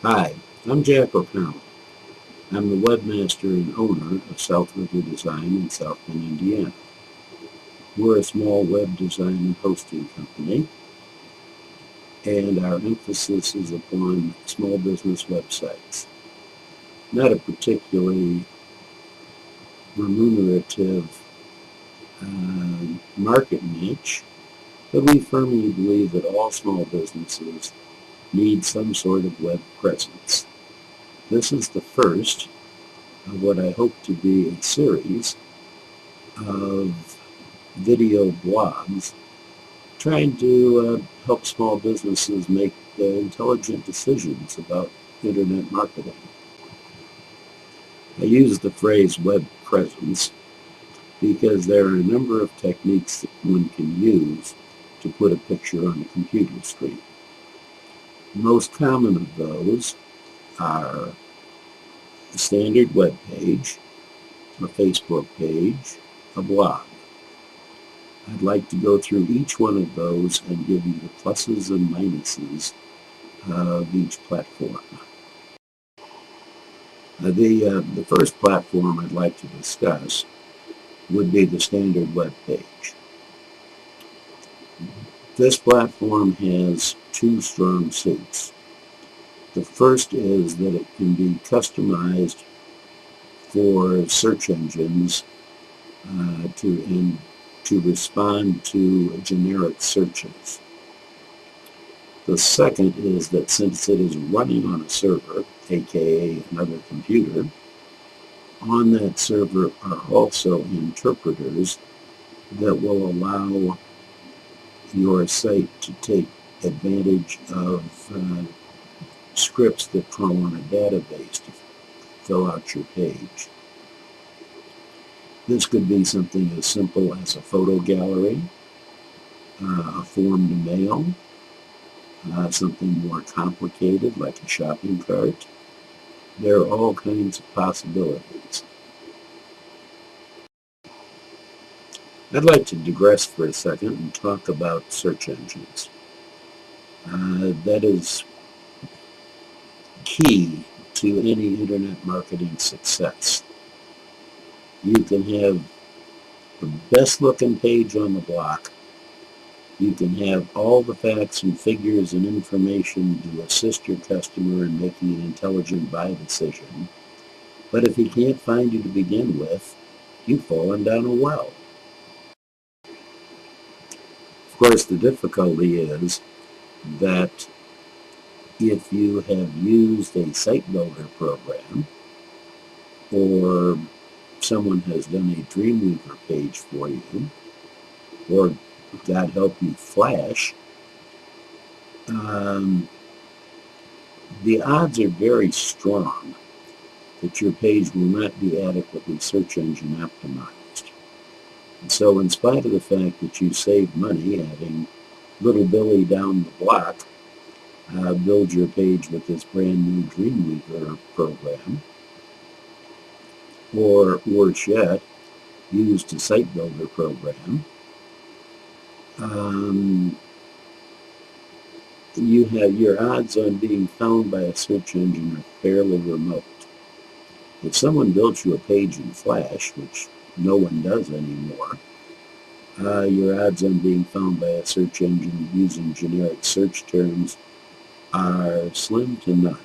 Hi, I'm Jack O'Connell. I'm the webmaster and owner of South River Design in South Bend, Indiana. We're a small web design and hosting company, and our emphasis is upon small business websites. Not a particularly remunerative market niche, but we firmly believe that all small businesses need some sort of web presence. This is the first of what I hope to be a series of video blogs trying to help small businesses make intelligent decisions about internet marketing. I use the phrase web presence because there are a number of techniques that one can use to put a picture on a computer screen. The most common of those are a standard web page, a Facebook page, a blog. I'd like to go through each one of those and give you the pluses and minuses of each platform. The first platform I'd like to discuss would be the standard web page. This platform has two strong suits. The first is that it can be customized for search engines to respond to generic searches. The second is that since it is running on a server, aka another computer, on that server are also interpreters that will allow your site to take advantage of scripts that call on a database to fill out your page. This could be something as simple as a photo gallery, a form to mail, something more complicated like a shopping cart. There are all kinds of possibilities. I'd like to digress for a second and talk about search engines. That is key to any internet marketing success. You can have the best looking page on the block. You can have all the facts and figures and information to assist your customer in making an intelligent buy decision. But if he can't find you to begin with, you've fallen down a well. Of course, the difficulty is that if you have used a site builder program or someone has done a Dreamweaver page for you, or God help you, Flash, the odds are very strong that your page will not be adequately search engine optimized. And so in spite of the fact that you save money having little Billy down the block build your page with this brand new Dreamweaver program, or worse yet, used a site builder program, you have your odds on being found by a search engine are fairly remote. If someone built you a page in Flash, which no one does anymore, your odds on being found by a search engine using generic search terms are slim to none.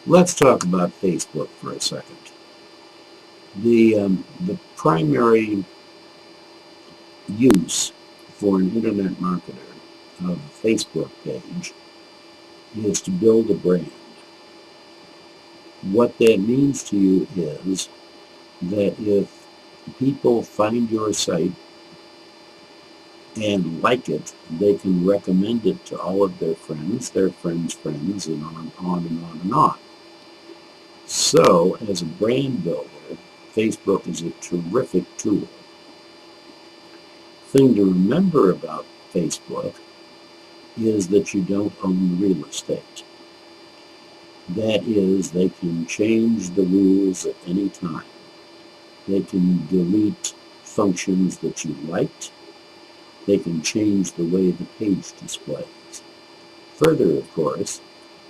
Let's talk about Facebook for a second. The primary use for an internet marketer of a Facebook page is to build a brand. What that means to you is that if people find your site and like it, they can recommend it to all of their friends, friends, and on and on and on. So, as a brand builder, Facebook is a terrific tool. The thing to remember about Facebook is that you don't own the real estate. That is, they can change the rules at any time. They can delete functions that you liked. They can change the way the page displays. Further, of course,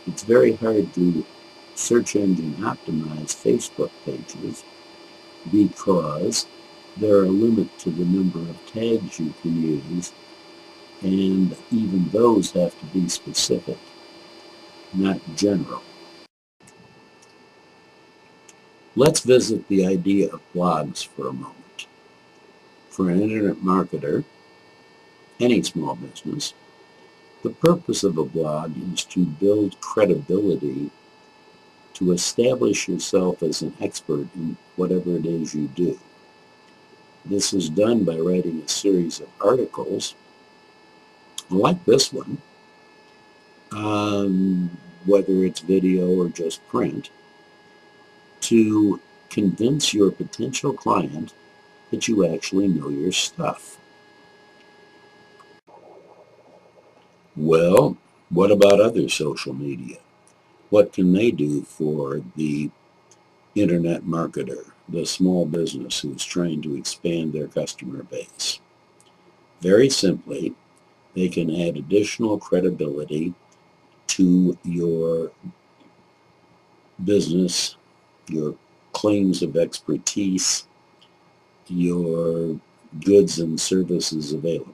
it's very hard to search engine optimize Facebook pages because there are a limit to the number of tags you can use, and even those have to be specific, not general. Let's visit the idea of blogs for a moment. For an internet marketer, any small business, the purpose of a blog is to build credibility, to establish yourself as an expert in whatever it is you do. This is done by writing a series of articles, like this one, whether it's video or just print, to convince your potential client that you actually know your stuff. Well, what about other social media? What can they do for the internet marketer, the small business who's trying to expand their customer base? Very simply, they can add additional credibility to your business, your claims of expertise, your goods and services available.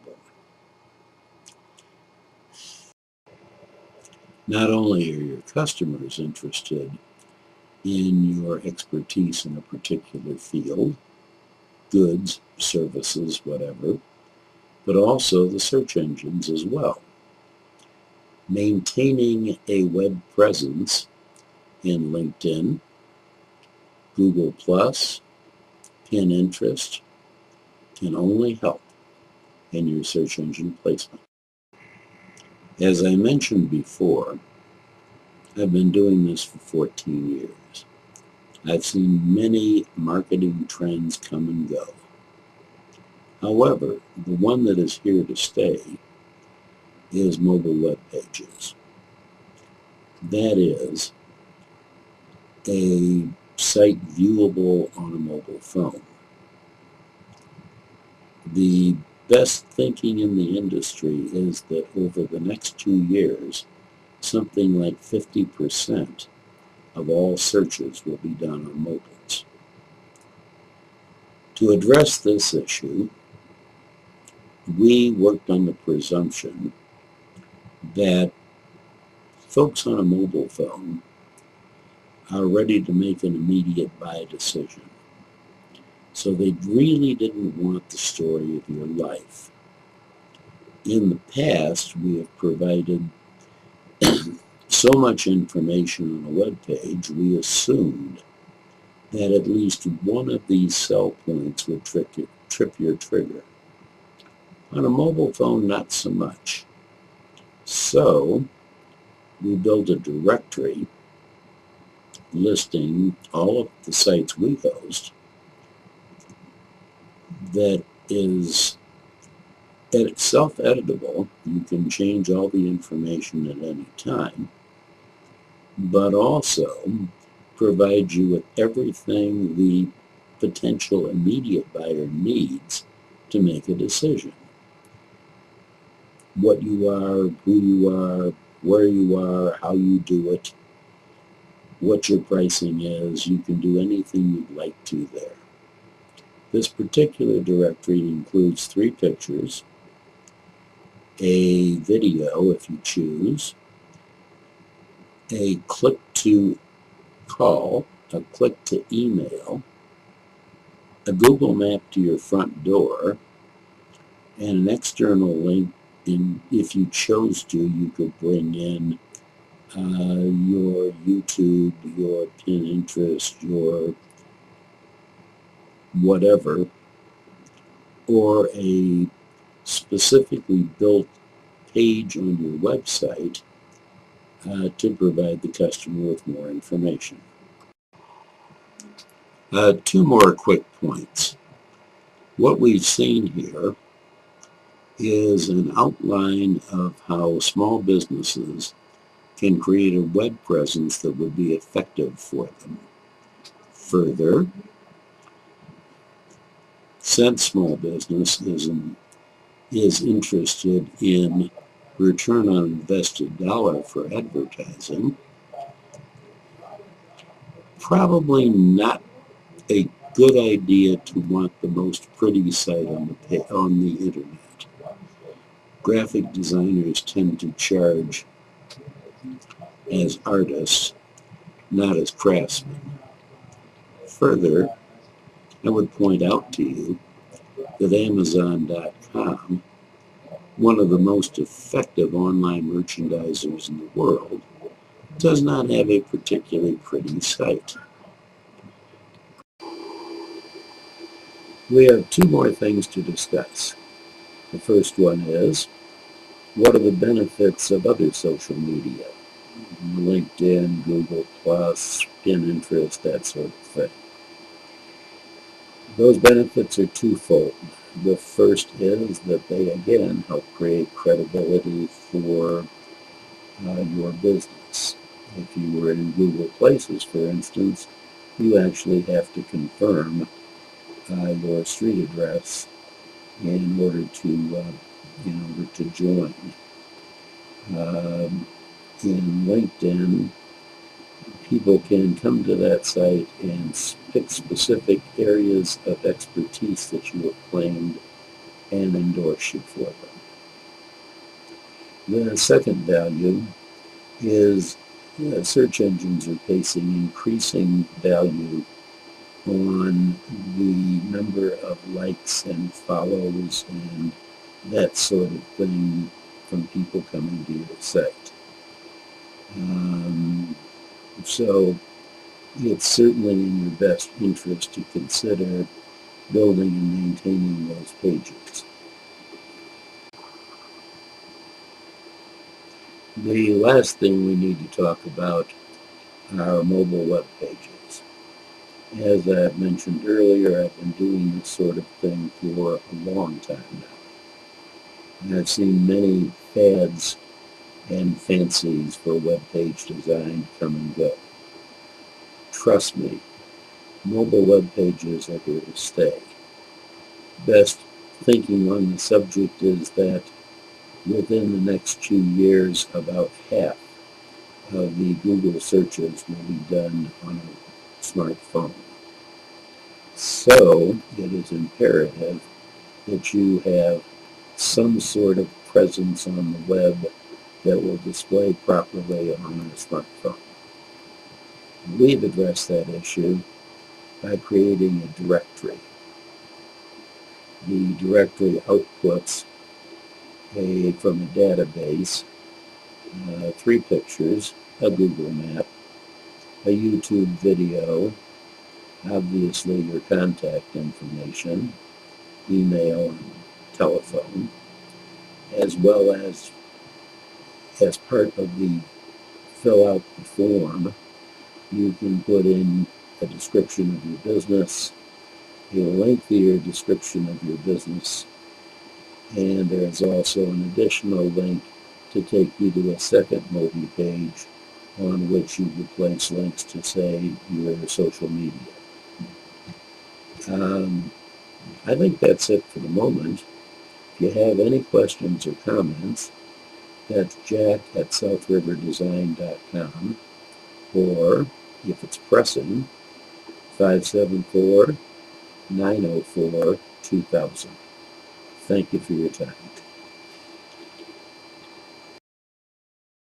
Not only are your customers interested in your expertise in a particular field, goods, services, whatever, but also the search engines as well. Maintaining a web presence in LinkedIn, Google+, Pinterest can only help in your search engine placement. As I mentioned before, I've been doing this for 14 years. I've seen many marketing trends come and go. However, the one that is here to stay is mobile web pages. That is a site viewable on a mobile phone. The best thinking in the industry is that over the next 2 years, something like 50% of all searches will be done on mobiles. To address this issue, we worked on the presumption that folks on a mobile phone are ready to make an immediate buy decision. So they really didn't want the story of your life. In the past, we have provided so much information on a web page, we assumed that at least one of these sell points would trip your trigger. On a mobile phone, not so much. So we built a directory listing all of the sites we host that is self-editable. You can change all the information at any time, but also provide you with everything the potential immediate buyer needs to make a decision. What you are, who you are, where you are, how you do it, what your pricing is. You can do anything you'd like to there. This particular directory includes 3 pictures, a video if you choose, a click to call, a click to email, a Google map to your front door, and an external link. If you chose to, you could bring in your YouTube, your Pinterest, your whatever, or a specifically built page on your website to provide the customer with more information. 2 more quick points. What we've seen here is an outline of how small businesses can create a web presence that would be effective for them. Further, said small business is interested in return on invested dollar for advertising, probably not a good idea to want the most pretty site on the internet. Graphic designers tend to charge as artists, not as craftsmen. Further, I would point out to you that Amazon.com, one of the most effective online merchandisers in the world, does not have a particularly pretty site. We have two more things to discuss. The first one is, what are the benefits of other social media? LinkedIn, Google+, Pinterest, that sort of thing. Those benefits are twofold. The first is that they, again, help create credibility for your business. If you were in Google Places, for instance, you actually have to confirm your street address in order to join. In LinkedIn, people can come to that site and pick specific areas of expertise that you have claimed and endorse you for them. The second value is search engines are placing increasing value on the number of likes and follows and that sort of thing from people coming to your site. So it's certainly in your best interest to consider building and maintaining those pages. The last thing we need to talk about are mobile web pages. As I mentioned earlier, I've been doing this sort of thing for a long time now. And I've seen many fads and fancies for web page design come and go. Trust me, mobile web pages are here to stay. Best thinking on the subject is that within the next 2 years, about half of the Google searches will be done on a smartphone. So it is imperative that you have some sort of presence on the web that will display properly on a smartphone. We've addressed that issue by creating a directory. The directory outputs from a database 3 pictures, a Google map, a YouTube video, obviously your contact information, email, and telephone, as well as part of the fill out the form, you can put in a description of your business, a lengthier description of your business, and there's also an additional link to take you to a second mobile page on which you would place links to, say, your social media. I think that's it for the moment. If you have any questions or comments, that's jack@southriverdesign.com, or if it's pressing, 574-904-2000. Thank you for your time.